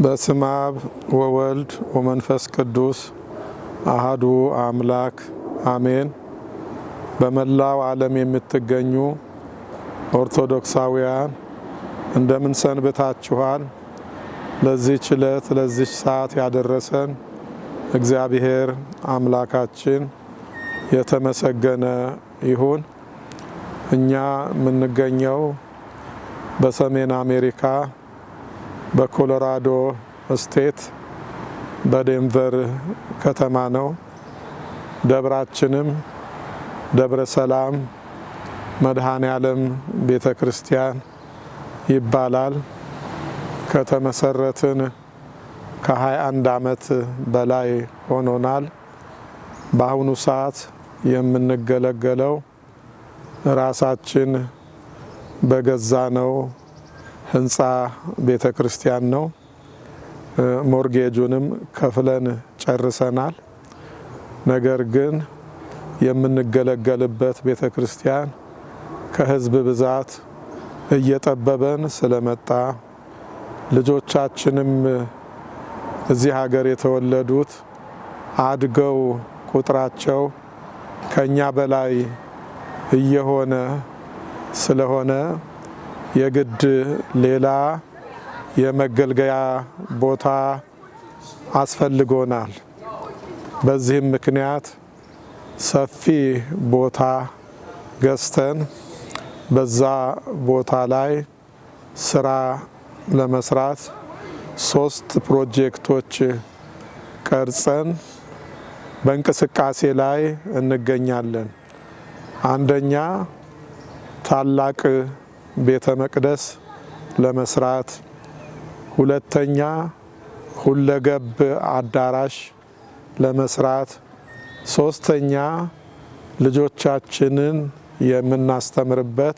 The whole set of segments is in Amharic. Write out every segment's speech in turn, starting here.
በስመ አብ ወወልድ ወመንፈስ ቅዱስ አሐዱ አምላክ አሜን። በመላው ዓለም የምትገኙ ኦርቶዶክሳውያን እንደምን ሰንብታችኋል? ለዚህች ዕለት ለዚህች ሰዓት ያደረሰን እግዚአብሔር አምላካችን የተመሰገነ ይሁን። እኛ የምንገኘው በሰሜን አሜሪካ በኮሎራዶ ስቴት በዴንቨር ከተማ ነው። ደብራችንም ደብረ ሰላም መድኃኔ ዓለም ቤተ ክርስቲያን ይባላል። ከተመሰረትን ከ21 ዓመት በላይ ሆኖናል። በአሁኑ ሰዓት የምንገለገለው ራሳችን በገዛነው ህንፃ ቤተ ክርስቲያን ነው። ሞርጌጁንም ከፍለን ጨርሰናል። ነገር ግን የምንገለገልበት ቤተ ክርስቲያን ከህዝብ ብዛት እየጠበበን ስለመጣ ልጆቻችንም እዚህ ሀገር የተወለዱት አድገው ቁጥራቸው ከኛ በላይ እየሆነ ስለሆነ የግድ ሌላ የመገልገያ ቦታ አስፈልጎናል። በዚህም ምክንያት ሰፊ ቦታ ገዝተን በዛ ቦታ ላይ ስራ ለመስራት 3 ፕሮጀክቶች ቀርጸን በእንቅስቃሴ ላይ እንገኛለን። አንደኛ ታላቅ ቤተ መቅደስ ለመስራት፣ ሁለተኛ ሁለገብ አዳራሽ ለመስራት፣ ሶስተኛ ልጆቻችንን የምናስተምርበት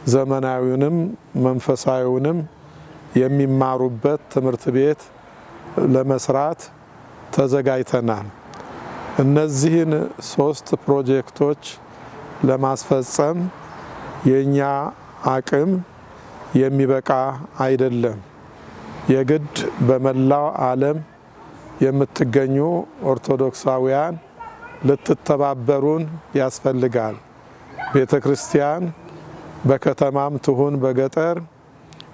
ዘመናዊውንም መንፈሳዊውንም የሚማሩበት ትምህርት ቤት ለመስራት ተዘጋጅተናል። እነዚህን 3 ፕሮጀክቶች ለማስፈጸም የኛ አቅም የሚበቃ አይደለም። የግድ በመላው ዓለም የምትገኙ ኦርቶዶክሳውያን ልትተባበሩን ያስፈልጋል። ቤተ ክርስቲያን በከተማም ትሁን በገጠር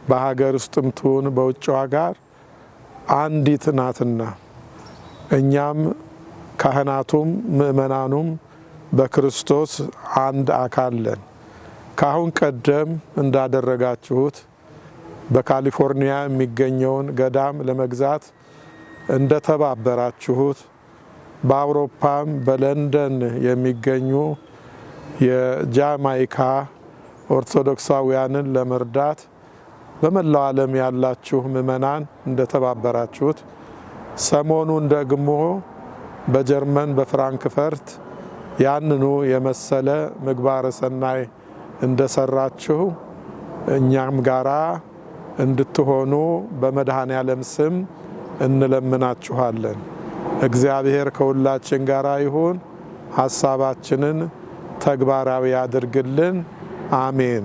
በሀገር ውስጥም ትሁን በውጭው ሀገር አንዲት ናትና እኛም ካህናቱም ምእመናኑም በክርስቶስ አንድ አካል ነን። ከአሁን ቀደም እንዳደረጋችሁት በካሊፎርኒያ የሚገኘውን ገዳም ለመግዛት እንደተባበራችሁት በአውሮፓም በለንደን የሚገኙ የጃማይካ ኦርቶዶክሳውያንን ለመርዳት በመላው ዓለም ያላችሁ ምእመናን እንደተባበራችሁት ሰሞኑን ደግሞ በጀርመን በፍራንክፈርት ያንኑ የመሰለ ምግባረ ሰናይ እንደሰራችሁ እኛም ጋራ እንድትሆኑ በመድኃኔ ዓለም ስም እንለምናችኋለን። እግዚአብሔር ከሁላችን ጋራ ይሁን። ሐሳባችንን ተግባራዊ ያድርግልን። አሜን።